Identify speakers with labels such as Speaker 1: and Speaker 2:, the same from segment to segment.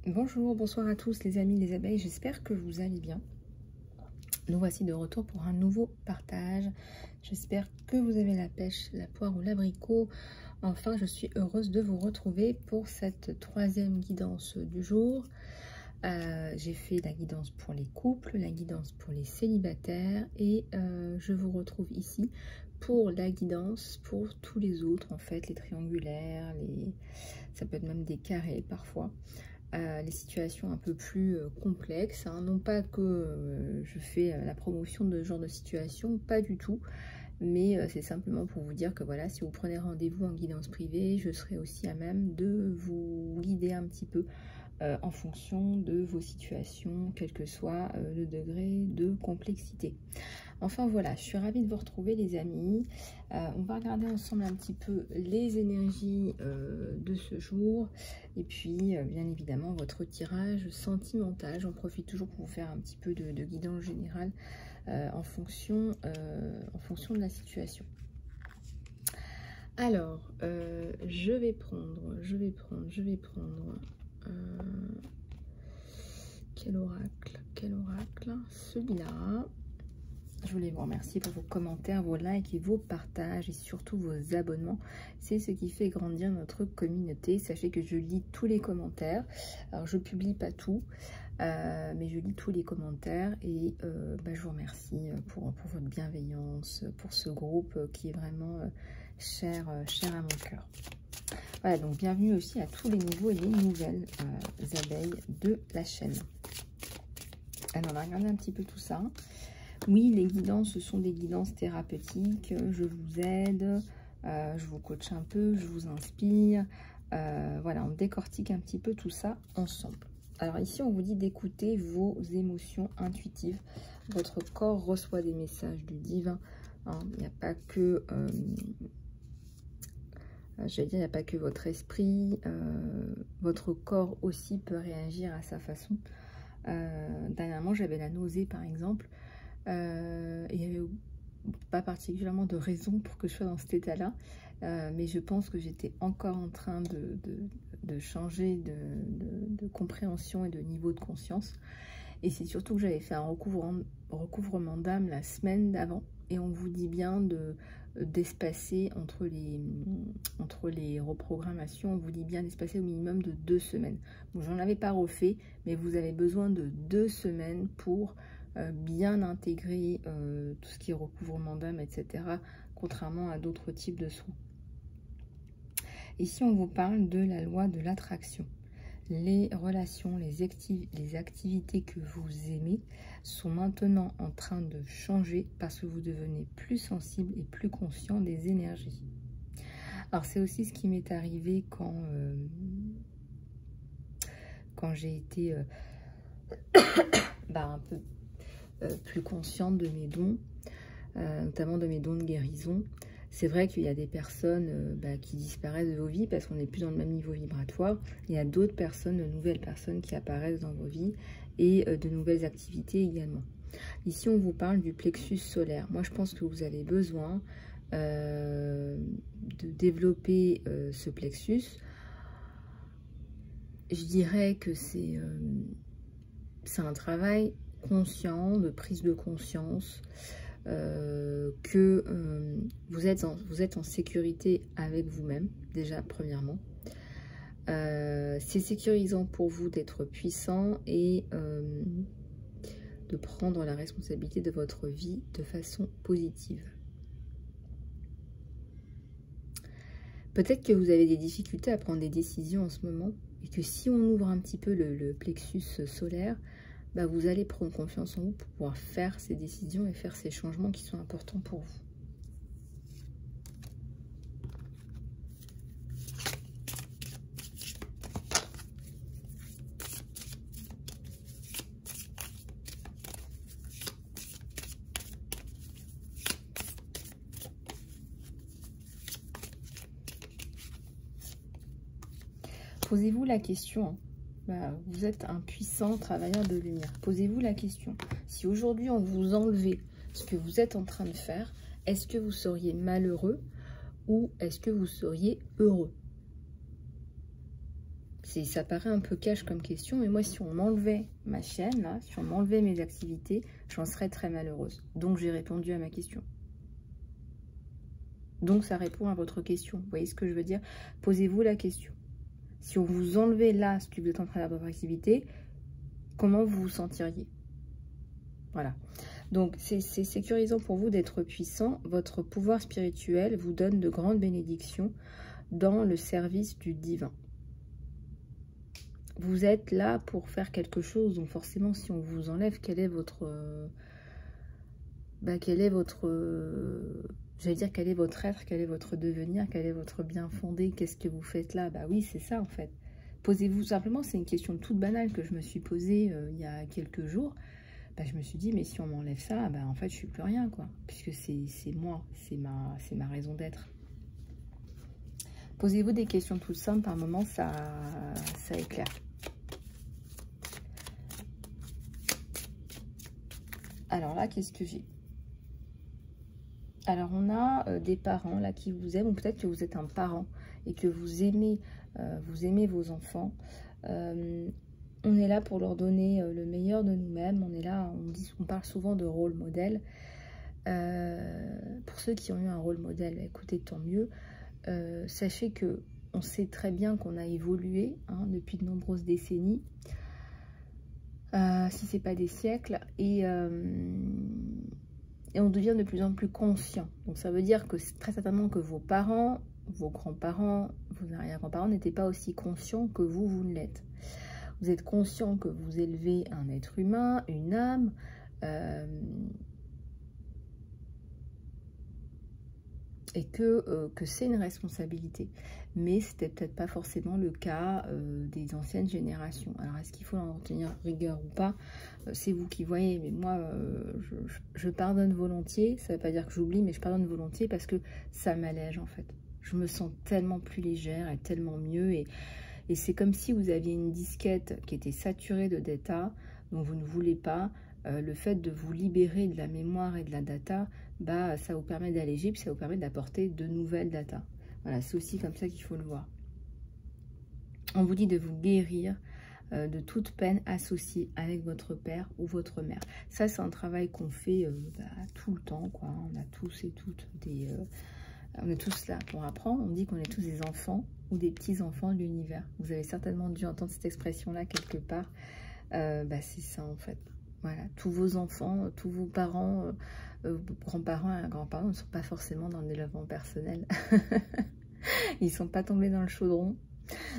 Speaker 1: Bonjour, bonsoir à tous les amis, les abeilles, j'espère que vous allez bien. Nous voici de retour pour un nouveau partage. J'espère que vous avez la pêche, la poire ou l'abricot. Enfin, je suis heureuse de vous retrouver pour cette troisième guidance du jour. J'ai fait la guidance pour les couples, la guidance pour les célibataires et je vous retrouve ici pour la guidance pour tous les autres, en fait, les triangulaires, ça peut être même des carrés parfois. Les situations un peu plus complexes, hein. Non pas que je fais la promotion de ce genre de situation, pas du tout, mais c'est simplement pour vous dire que voilà, si vous prenez rendez-vous en guidance privée, je serai aussi à même de vous guider un petit peu en fonction de vos situations, quel que soit le degré de complexité. Enfin voilà, je suis ravie de vous retrouver les amis. On va regarder ensemble un petit peu les énergies de ce jour. Et puis bien évidemment votre tirage sentimental. J'en profite toujours pour vous faire un petit peu de guidance générale en fonction de la situation. Alors, je vais prendre quel oracle, celui-là. Je voulais vous remercier pour vos commentaires, vos likes et vos partages et surtout vos abonnements. C'est ce qui fait grandir notre communauté. Sachez que je lis tous les commentaires. Alors je publie pas tout, mais je lis tous les commentaires et je vous remercie pour votre bienveillance, pour ce groupe qui est vraiment cher à mon cœur. Voilà, donc bienvenue aussi à tous les nouveaux et les nouvelles abeilles de la chaîne. Alors on va regarder un petit peu tout ça. Oui, les guidances, ce sont des guidances thérapeutiques. Je vous aide, je vous coach un peu, je vous inspire. Voilà, on décortique un petit peu tout ça ensemble. Alors ici, on vous dit d'écouter vos émotions intuitives. Votre corps reçoit des messages du divin. Hein, il n'y a pas que... j'allais dire, il n'y a pas que votre esprit. Votre corps aussi peut réagir à sa façon. Dernièrement, j'avais la nausée, par exemple. Il n'y avait pas particulièrement de raison pour que je sois dans cet état-là, mais je pense que j'étais encore en train de changer de compréhension et de niveau de conscience. Et c'est surtout que j'avais fait un recouvrement d'âme la semaine d'avant, et on vous dit bien d'espacer entre les reprogrammations, on vous dit bien d'espacer au minimum de 2 semaines. Bon, j'en avais pas refait, mais vous avez besoin de 2 semaines pour bien intégrer tout ce qui est recouvrement d'âme, etc., contrairement à d'autres types de soins. Ici, on vous parle de la loi de l'attraction. Les relations, les activités que vous aimez sont maintenant en train de changer parce que vous devenez plus sensible et plus conscient des énergies. Alors, c'est aussi ce qui m'est arrivé quand j'ai été un peu plus consciente de mes dons, notamment de mes dons de guérison. C'est vrai qu'il y a des personnes qui disparaissent de vos vies parce qu'on n'est plus dans le même niveau vibratoire. Il y a d'autres personnes, de nouvelles personnes qui apparaissent dans vos vies et de nouvelles activités également. Ici, on vous parle du plexus solaire. Moi, je pense que vous avez besoin de développer ce plexus. Je dirais que c'est un travail conscient, de prise de conscience, que vous êtes en sécurité avec vous-même, déjà premièrement. C'est sécurisant pour vous d'être puissant et de prendre la responsabilité de votre vie de façon positive. Peut-être que vous avez des difficultés à prendre des décisions en ce moment et que si on ouvre un petit peu le plexus solaire, vous allez prendre confiance en vous pour pouvoir faire ces décisions et faire ces changements qui sont importants pour vous. Posez-vous la question. Vous êtes un puissant travailleur de lumière. Posez-vous la question. Si aujourd'hui on vous enlevait ce que vous êtes en train de faire, est-ce que vous seriez malheureux ou est-ce que vous seriez heureux? Ça paraît un peu cash comme question, mais moi, si on m'enlevait ma chaîne, là, si on m'enlevait mes activités, j'en serais très malheureuse. Donc, j'ai répondu à ma question. Donc, ça répond à votre question. Vous voyez ce que je veux dire? Posez-vous la question. Si on vous enlevait là ce que vous êtes en train de faire dans votre activité, comment vous vous sentiriez? Voilà. Donc, c'est sécurisant pour vous d'être puissant. Votre pouvoir spirituel vous donne de grandes bénédictions dans le service du divin. Vous êtes là pour faire quelque chose, donc forcément, si on vous enlève, quel est votre... j'allais dire, quel est votre être, quel est votre devenir, quel est votre bien fondé, qu'est-ce que vous faites là? Bah oui, c'est ça en fait. Posez-vous simplement, c'est une question toute banale que je me suis posée il y a quelques jours. Bah, je me suis dit, mais si on m'enlève ça, bah, en fait, je suis plus rien, quoi. Puisque c'est moi, c'est ma raison d'être. Posez-vous des questions toutes simples, par moment, ça éclaire. Alors là, qu'est-ce que j'ai? Alors, on a des parents là qui vous aiment, ou peut-être que vous êtes un parent et que vous aimez vos enfants. On est là pour leur donner le meilleur de nous-mêmes. On est là, on parle souvent de rôle modèle. Pour ceux qui ont eu un rôle modèle, écoutez, tant mieux. Sachez que on sait très bien qu'on a évolué hein, depuis de nombreuses décennies, si ce n'est pas des siècles, et on devient de plus en plus conscient. Donc ça veut dire que très certainement que vos parents, vos grands-parents, vos arrière-grands-parents n'étaient pas aussi conscients que vous ne l'êtes. Vous êtes conscient que vous élevez un être humain, une âme, et que c'est une responsabilité. Mais c'était peut-être pas forcément le cas des anciennes générations. Alors est-ce qu'il faut en tenir rigueur ou pas? C'est vous qui voyez, mais moi je pardonne volontiers. Ça ne veut pas dire que j'oublie, mais je pardonne volontiers parce que ça m'allège en fait. Je me sens tellement plus légère et tellement mieux, et c'est comme si vous aviez une disquette qui était saturée de data dont vous ne voulez pas. Le fait de vous libérer de la mémoire et de la data, bah, ça vous permet d'alléger, puis ça vous permet d'apporter de nouvelles data. Voilà, c'est aussi comme ça qu'il faut le voir. On vous dit de vous guérir de toute peine associée avec votre père ou votre mère. Ça, c'est un travail qu'on fait tout le temps, quoi. On a tous et toutes des... on est tous là pour apprendre. On dit qu'on est tous des enfants ou des petits-enfants de l'univers. Vous avez certainement dû entendre cette expression-là quelque part. C'est ça, en fait. Voilà, tous vos enfants, tous vos parents, grands-parents et grands-parents ne sont pas forcément dans le développement personnel. Ils ne sont pas tombés dans le chaudron.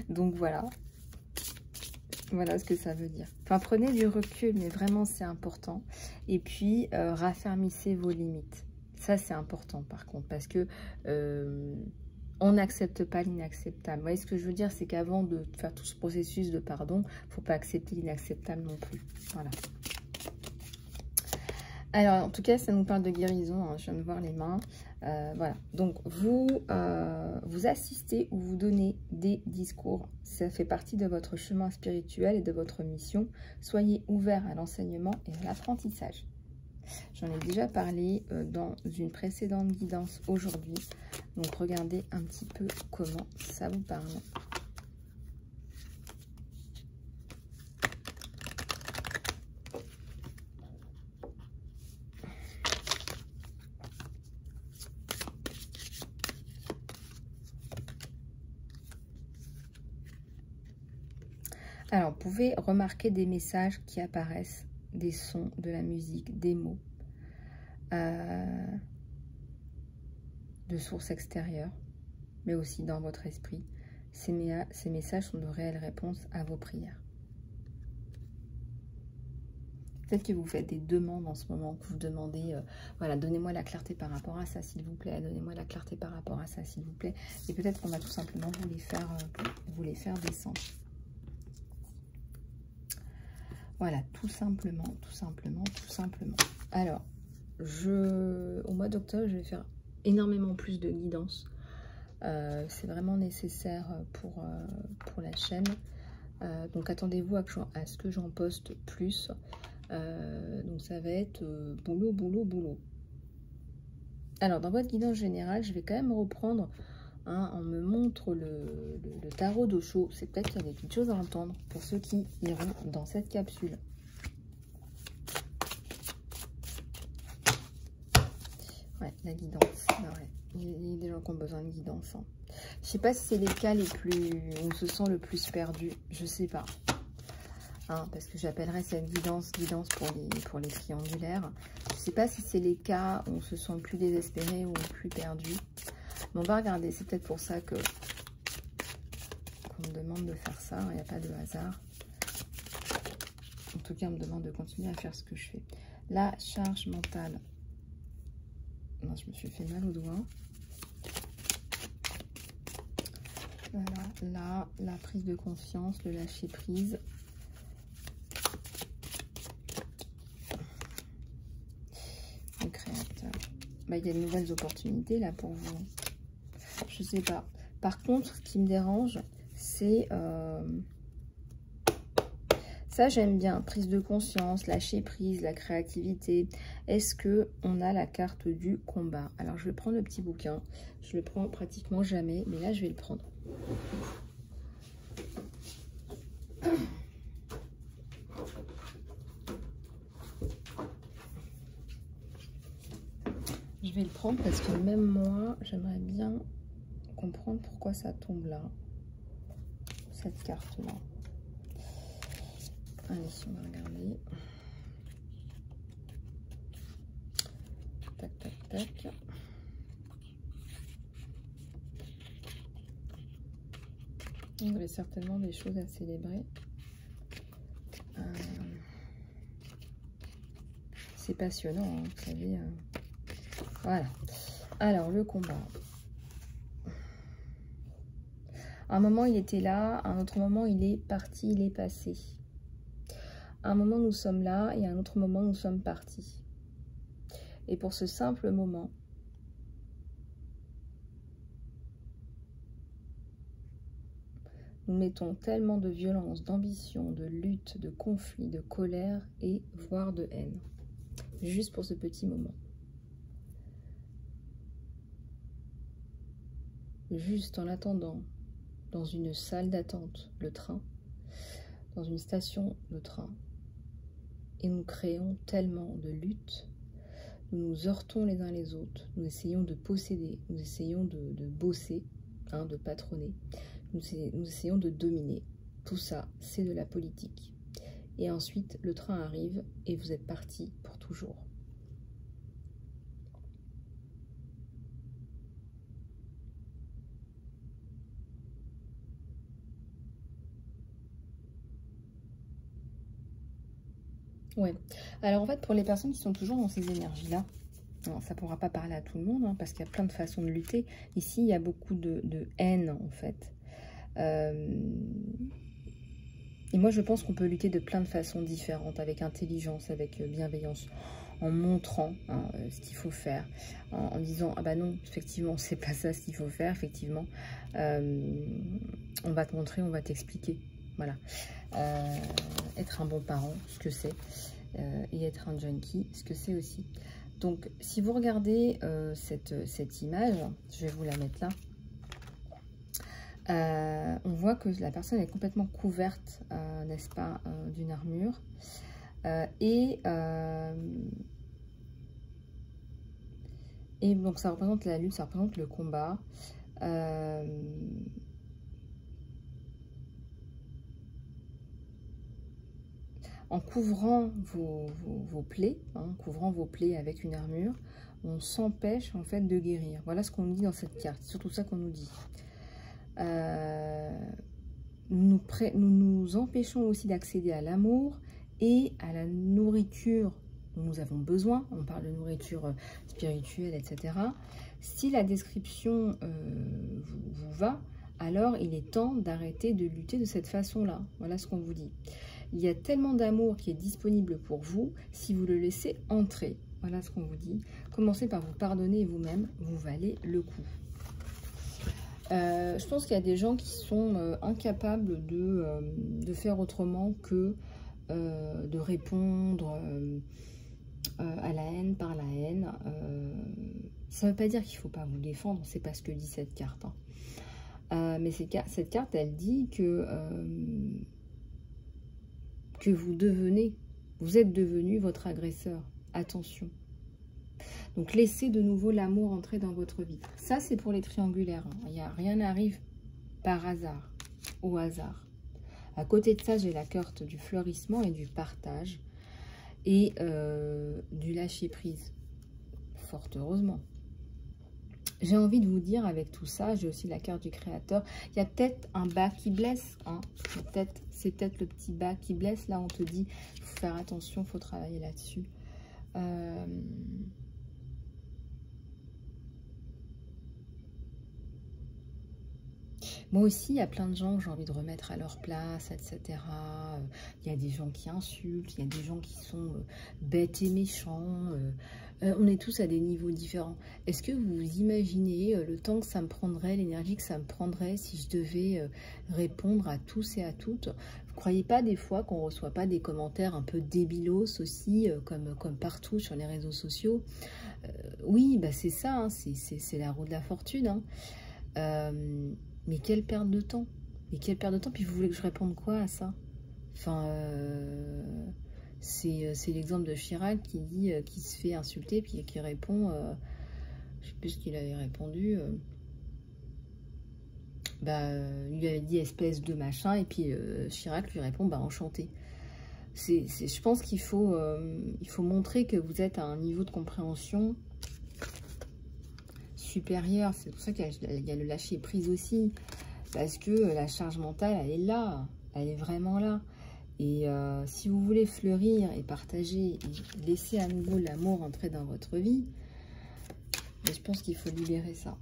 Speaker 1: Donc voilà. Voilà ce que ça veut dire. Enfin, prenez du recul, mais vraiment c'est important. Et puis, raffermissez vos limites. Ça, c'est important par contre, parce que on n'accepte pas l'inacceptable. Vous voyez ce que je veux dire? C'est qu'avant de faire tout ce processus de pardon, il ne faut pas accepter l'inacceptable non plus. Voilà. Alors, en tout cas, ça nous parle de guérison. Hein, je viens de voir les mains. Voilà. Donc, vous assistez ou vous donnez des discours. Ça fait partie de votre chemin spirituel et de votre mission. Soyez ouverts à l'enseignement et à l'apprentissage. J'en ai déjà parlé dans une précédente guidance aujourd'hui. Donc, regardez un petit peu comment ça vous parle. Alors, vous pouvez remarquer des messages qui apparaissent, des sons, de la musique, des mots, de sources extérieures, mais aussi dans votre esprit. Ces messages sont de réelles réponses à vos prières. Peut-être que vous faites des demandes en ce moment, que vous demandez, voilà, donnez-moi la clarté par rapport à ça, s'il vous plaît, donnez-moi la clarté par rapport à ça, s'il vous plaît. Et peut-être qu'on va tout simplement vous les faire descendre. Voilà, tout simplement, tout simplement, tout simplement. Alors, au mois d'octobre, je vais faire énormément plus de guidance. C'est vraiment nécessaire pour la chaîne. Donc, attendez-vous à ce que j'en poste plus. Donc, ça va être boulot, boulot, boulot. Alors, dans votre guidance générale, je vais quand même reprendre Hein, on me montre le tarot d'Osho. C'est peut-être qu'il y a des petites choses à entendre pour ceux qui iront dans cette capsule. Ouais, la guidance. Ah ouais. Il y a des gens qui ont besoin de guidance. Hein. Je sais pas si c'est les cas les plus... où on se sent le plus perdu. Je sais pas. Hein, parce que j'appellerais cette guidance pour les triangulaires. Je sais pas si c'est les cas où on se sent le plus désespéré ou le plus perdu. Mais on va regarder, c'est peut-être pour ça que qu'on me demande de faire ça, il n'y a pas de hasard. En tout cas, on me demande de continuer à faire ce que je fais. La charge mentale. Non, je me suis fait mal au doigt. Voilà, là, la prise de conscience, le lâcher prise. Le créateur. Bah, il y a de nouvelles opportunités là pour vous. Je sais pas. Par contre, ce qui me dérange, c'est... ça, j'aime bien. Prise de conscience, lâcher prise, la créativité. Est-ce qu'on a la carte du combat? Alors, je vais prendre le petit bouquin. Je le prends pratiquement jamais, mais là, je vais le prendre. Je vais le prendre parce que même moi, j'aimerais bien comprendre pourquoi ça tombe là. Cette carte-là. Allez, on va regarder. Tac, tac, tac. Vous avez certainement des choses à célébrer. C'est passionnant, hein, vous savez. Voilà. Alors, le combat. À un moment, il était là. À un autre moment, il est parti, il est passé. À un moment, nous sommes là. Et à un autre moment, nous sommes partis. Et pour ce simple moment, nous mettons tellement de violence, d'ambition, de lutte, de conflit, de colère et voire de haine. Juste pour ce petit moment. Juste en attendant, dans une salle d'attente, le train, dans une station de train, et nous créons tellement de lutte, nous nous heurtons les uns les autres, nous essayons de posséder, nous essayons de bosser, hein, de patronner, nous essayons de dominer. Tout ça, c'est de la politique. Et ensuite, le train arrive et vous êtes partis pour toujours. Ouais. Alors en fait, pour les personnes qui sont toujours dans ces énergies-là, ça ne pourra pas parler à tout le monde, hein, parce qu'il y a plein de façons de lutter. Ici, il y a beaucoup de haine, en fait. Et moi, je pense qu'on peut lutter de plein de façons différentes, avec intelligence, avec bienveillance, en montrant hein, ce qu'il faut faire, en disant « Ah bah non, effectivement, c'est pas ça ce qu'il faut faire, effectivement. On va te montrer, on va t'expliquer. » Voilà. Être un bon parent, ce que c'est, et être un junkie, ce que c'est aussi. Donc, si vous regardez cette image, je vais vous la mettre là, on voit que la personne est complètement couverte, n'est-ce pas, d'une armure. Et donc, ça représente la lutte, ça représente le combat. En couvrant vos plaies, hein, couvrant vos plaies avec une armure, on s'empêche en fait de guérir. Voilà ce qu'on nous dit dans cette carte, c'est surtout ça qu'on nous dit. Nous nous empêchons aussi d'accéder à l'amour et à la nourriture dont nous avons besoin. On parle de nourriture spirituelle, etc. Si la description vous va, alors il est temps d'arrêter de lutter de cette façon-là. Voilà ce qu'on vous dit. Il y a tellement d'amour qui est disponible pour vous si vous le laissez entrer. Voilà ce qu'on vous dit. Commencez par vous pardonner vous-même, vous valez le coup. Je pense qu'il y a des gens qui sont incapables de faire autrement que de répondre à la haine, par la haine. Ça ne veut pas dire qu'il ne faut pas vous défendre, c'est pas ce que dit cette carte. Mais cette carte, elle dit que vous êtes devenu votre agresseur. Attention. Donc, laissez de nouveau l'amour entrer dans votre vie. Ça, c'est pour les triangulaires. Rien n'arrive par hasard, au hasard. À côté de ça, j'ai la carte du fleurissement et du partage et du lâcher-prise. Fort heureusement. J'ai envie de vous dire, avec tout ça, j'ai aussi la carte du créateur. Il y a peut-être un bas qui blesse. Hein. C'est peut-être le petit bas qui blesse. Là, on te dit, il faut faire attention, il faut travailler là-dessus. Moi aussi, il y a plein de gens que j'ai envie de remettre à leur place, etc. Il y a des gens qui insultent, il y a des gens qui sont bêtes et méchants. On est tous à des niveaux différents. Est-ce que vous imaginez le temps que ça me prendrait, l'énergie que ça me prendrait si je devais répondre à tous et à toutes? Vous ne croyez pas des fois qu'on ne reçoit pas des commentaires un peu débilos aussi, comme partout sur les réseaux sociaux? Oui, bah c'est ça, hein, c'est la roue de la fortune. Hein. Mais quelle perte de temps. Mais quelle perte de temps. Puis vous voulez que je réponde quoi à ça? Enfin, c'est l'exemple de Chirac qui dit, qui se fait insulter, puis qui répond, je sais plus ce qu'il avait répondu, il lui avait dit espèce de machin, et puis Chirac lui répond, enchanté. Je pense qu'il faut, il faut montrer que vous êtes à un niveau de compréhension supérieure. C'est pour ça qu'il y a le lâcher prise aussi, parce que la charge mentale, elle est là, elle est vraiment là. Et si vous voulez fleurir et partager et laisser à nouveau l'amour entrer dans votre vie, je pense qu'il faut libérer ça.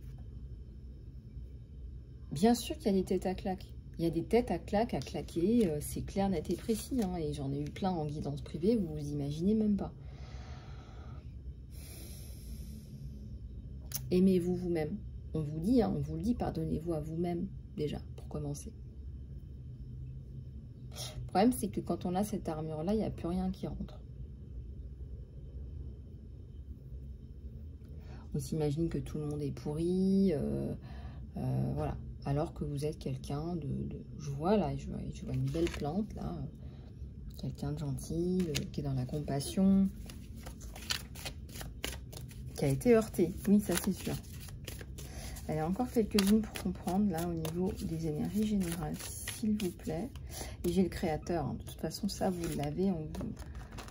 Speaker 1: Bien sûr qu'il y a des têtes à claque. Il y a des têtes à claque, à claquer, c'est clair, net et précis. Hein, et j'en ai eu plein en guidance privée, vous vous imaginez même pas. Aimez-vous vous-même. On vous dit, hein, on vous le dit, pardonnez-vous à vous-même, déjà, pour commencer. Le problème, c'est que quand on a cette armure-là, il n'y a plus rien qui rentre. On s'imagine que tout le monde est pourri, voilà. Alors que vous êtes quelqu'un je vois là, je vois une belle plante, là. Quelqu'un de gentil, qui est dans la compassion, qui a été heurté. Oui, ça c'est sûr. Il y a encore quelques-unes pour comprendre, là, au niveau des énergies générales, s'il vous plaît. Et j'ai le créateur. Hein. De toute façon, ça, vous l'avez.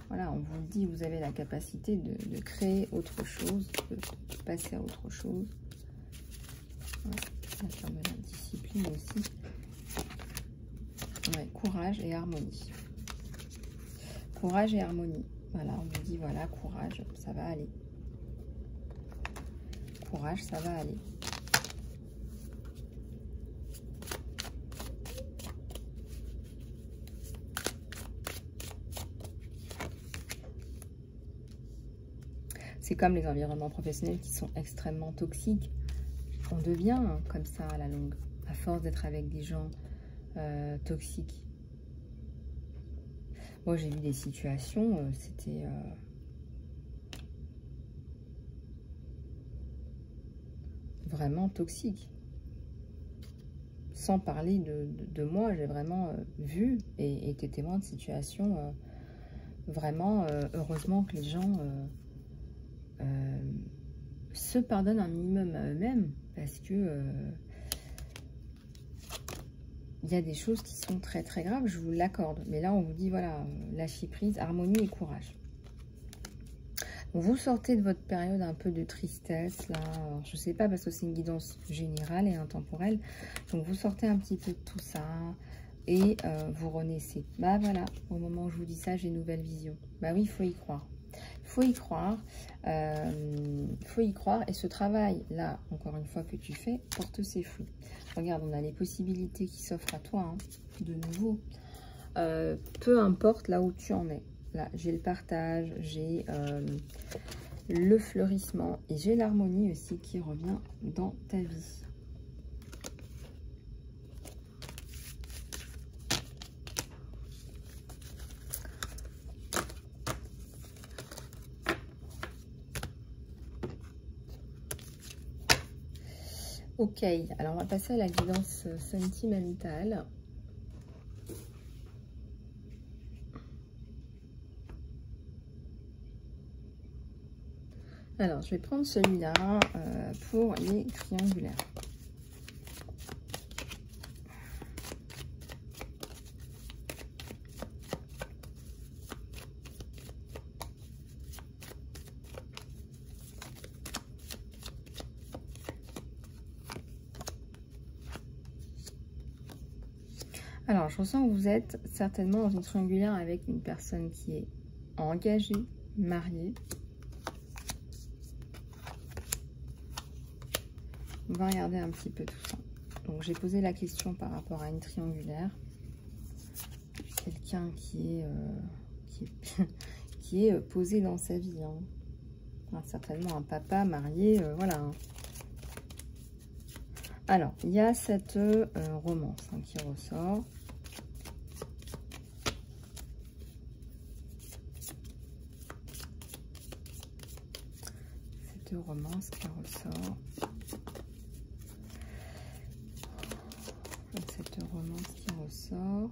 Speaker 1: Voilà, on vous le dit, vous avez la capacité de créer autre chose, de passer à autre chose. Voilà. La carte de la discipline aussi. Ouais, courage et harmonie. Courage et harmonie. Voilà, on vous dit, voilà, courage, ça va aller. Courage, ça va aller. C'est comme les environnements professionnels qui sont extrêmement toxiques. On devient comme ça à la longue, à force d'être avec des gens toxiques. Moi, j'ai vu des situations, c'était vraiment toxique. Sans parler de moi, j'ai vraiment vu et été témoin de situations vraiment, heureusement que les gens se pardonnent un minimum à eux-mêmes, parce que il y a des choses qui sont très très graves, je vous l'accorde. Mais là, on vous dit, voilà, lâcher prise, harmonie et courage. Donc, vous sortez de votre période un peu de tristesse, là. Alors, je sais pas, parce que c'est une guidance générale et intemporelle. Donc, vous sortez un petit peu de tout ça et vous renaissez. Bah voilà, au moment où je vous dis ça, j'ai une nouvelle vision. Bah oui, il faut y croire. Il faut y croire. Il faut y croire. Et ce travail, là, encore une fois, que tu fais, porte ses fruits. Regarde, on a les possibilités qui s'offrent à toi, hein, de nouveau. Peu importe là où tu en es. Là, j'ai le partage, j'ai le fleurissement et j'ai l'harmonie aussi qui revient dans ta vie. Ok, alors on va passer à la guidance sentimentale. Alors, je vais prendre celui-là pour les triangulaires. Alors, je ressens que vous êtes certainement dans une triangulaire avec une personne qui est engagée, mariée. On va regarder un petit peu tout ça. Donc, j'ai posé la question par rapport à une triangulaire. Quelqu'un qui est posé dans sa vie. Hein. Enfin, certainement un papa marié, voilà. Hein. Alors, il y a cette romance hein, qui ressort. Cette romance qui ressort. Cette romance qui ressort.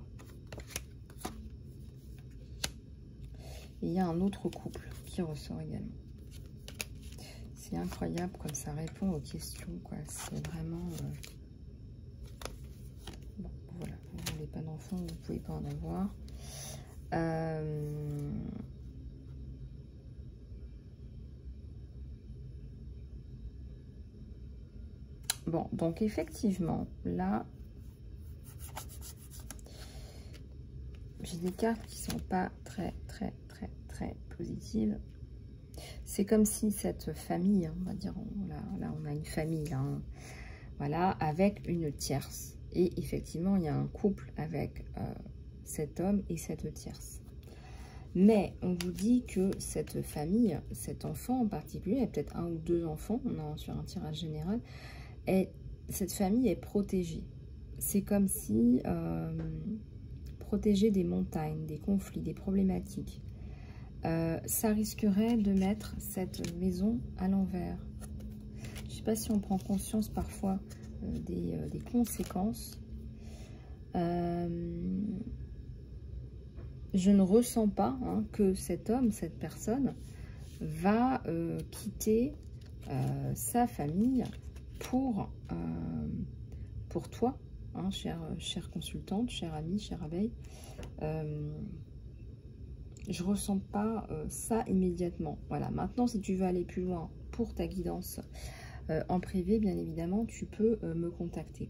Speaker 1: Et il y a un autre couple qui ressort également. C'est incroyable comme ça répond aux questions, quoi. C'est vraiment... Bon, voilà. Vous n'avez pas d'enfant, vous ne pouvez pas en avoir. Bon, donc effectivement, là, j'ai des cartes qui sont pas très positives. C'est comme si cette famille, hein, on va dire, là on a une famille, là, hein, voilà, avec une tierce. Et effectivement, il y a un couple avec cet homme et cette tierce. Mais on vous dit que cette famille, cet enfant en particulier, peut-être un ou deux enfants, on est sur un tirage général, cette famille est protégée. C'est comme si protégée des montagnes, des conflits, des problématiques. Ça risquerait de mettre cette maison à l'envers. Je ne sais pas si on prend conscience parfois des conséquences. Je ne ressens pas hein, que cet homme, cette personne, va quitter sa famille pour toi, hein, chère consultante, chère amie, chère abeille. Je ressens pas ça immédiatement. Voilà, maintenant, si tu veux aller plus loin pour ta guidance en privé, bien évidemment, tu peux me contacter.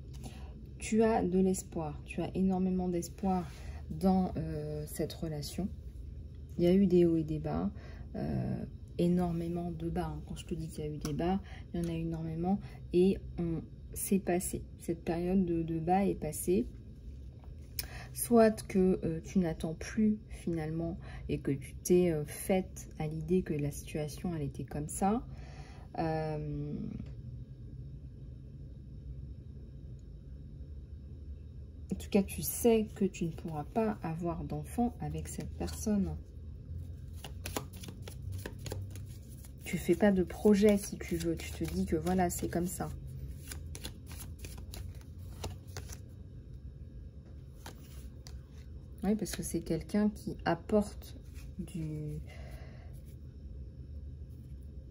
Speaker 1: Tu as de l'espoir, tu as énormément d'espoir dans cette relation. Il y a eu des hauts et des bas, énormément de bas. Hein. Quand je te dis qu'il y a eu des bas, il y en a énormément et c'est passé. Cette période de bas est passée. Soit que tu n'attends plus finalement et que tu t'es faite à l'idée que la situation elle était comme ça. En tout cas, tu sais que tu ne pourras pas avoir d'enfant avec cette personne. Tu fais pas de projet si tu veux. Tu te dis que voilà, c'est comme ça. Oui, parce que c'est quelqu'un qui apporte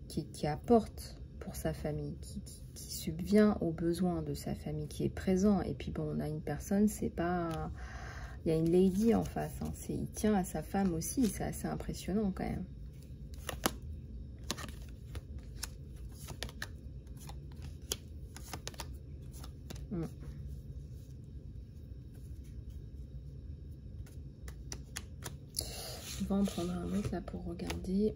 Speaker 1: qui apporte pour sa famille, qui subvient aux besoins de sa famille, qui est présent. Et puis bon, on a une personne, c'est pas... Il y a une lady en face. Hein. Il tient à sa femme aussi, c'est assez impressionnant quand même. On va en prendre un autre là pour regarder.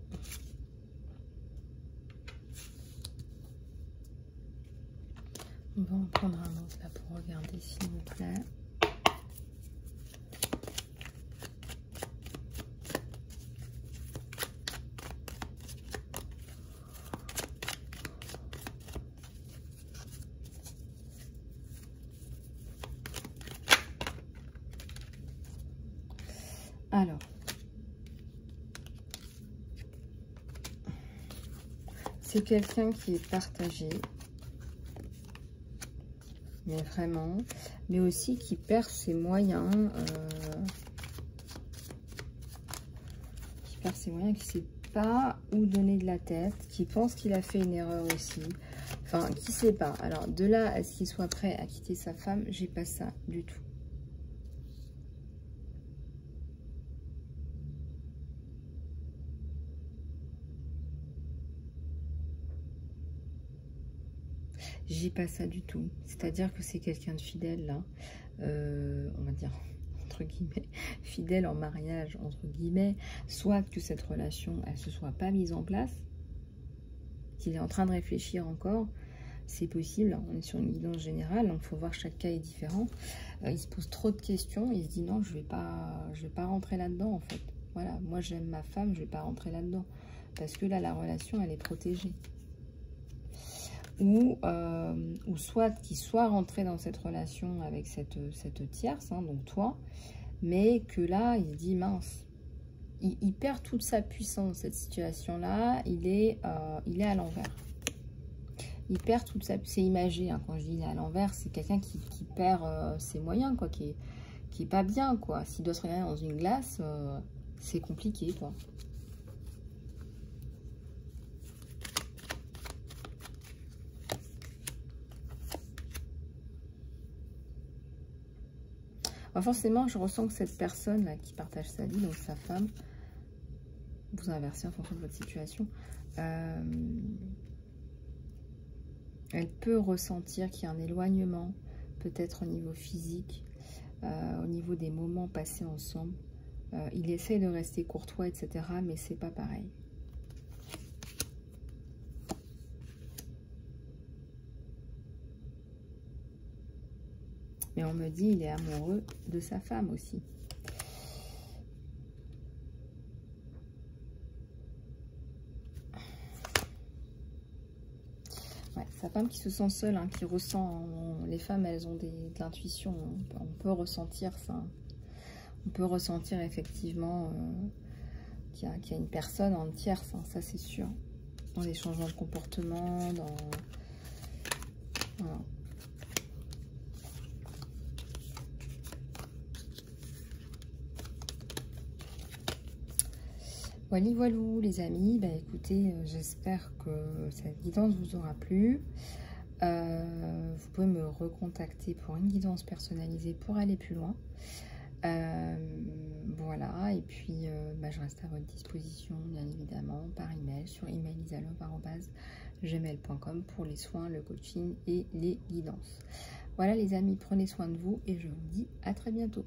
Speaker 1: On va en prendre un autre là pour regarder, s'il vous plaît. Alors, c'est quelqu'un qui est partagé. mais vraiment, mais aussi qui perd ses moyens, qui ne sait pas où donner de la tête, qui pense qu'il a fait une erreur aussi, enfin, qui sait pas. Alors, de là à ce qu'il soit prêt à quitter sa femme, j'ai pas ça du tout. J'ai pas ça du tout. C'est-à-dire que c'est quelqu'un de fidèle, là. On va dire, entre guillemets, fidèle en mariage, entre guillemets. Soit que cette relation, elle se soit pas mise en place, qu'il est en train de réfléchir encore. C'est possible, on est sur une guidance générale, donc il faut voir, chaque cas est différent. Il se pose trop de questions, il se dit non, je vais pas rentrer là-dedans, en fait. Voilà, moi j'aime ma femme, je vais pas rentrer là-dedans. Parce que là, la relation, elle est protégée. Ou soit qu'il soit rentré dans cette relation avec cette tierce, hein, donc toi, mais que là, il dit mince, il perd toute sa puissance, cette situation-là, il est à l'envers. Il perd toute sa... C'est imagé, hein, quand je dis il est à l'envers, c'est quelqu'un qui perd ses moyens, quoi, qui est pas bien, quoi. S'il doit se regarder dans une glace, c'est compliqué, quoi. Alors forcément, je ressens que cette personne là qui partage sa vie, donc sa femme, vous inversez en fonction de votre situation, elle peut ressentir qu'il y a un éloignement, peut-être au niveau physique, au niveau des moments passés ensemble. Il essaie de rester courtois, etc., mais c'est pas pareil. Mais on me dit il est amoureux de sa femme aussi. Ouais, sa femme qui se sent seule, hein, qui ressent... Les femmes, elles ont de l'intuition. On peut ressentir ça. On peut ressentir effectivement qu'il y a une personne en tierce, hein, ça c'est sûr. Dans les changements de comportement, dans... Voilà. Voilà, voilà les amis, bah, écoutez, j'espère que cette guidance vous aura plu. Vous pouvez me recontacter pour une guidance personnalisée pour aller plus loin. Voilà, et puis bah, je reste à votre disposition, bien évidemment, par email, sur emailizalove@gmail.com pour les soins, le coaching et les guidances. Voilà les amis, prenez soin de vous et je vous dis à très bientôt.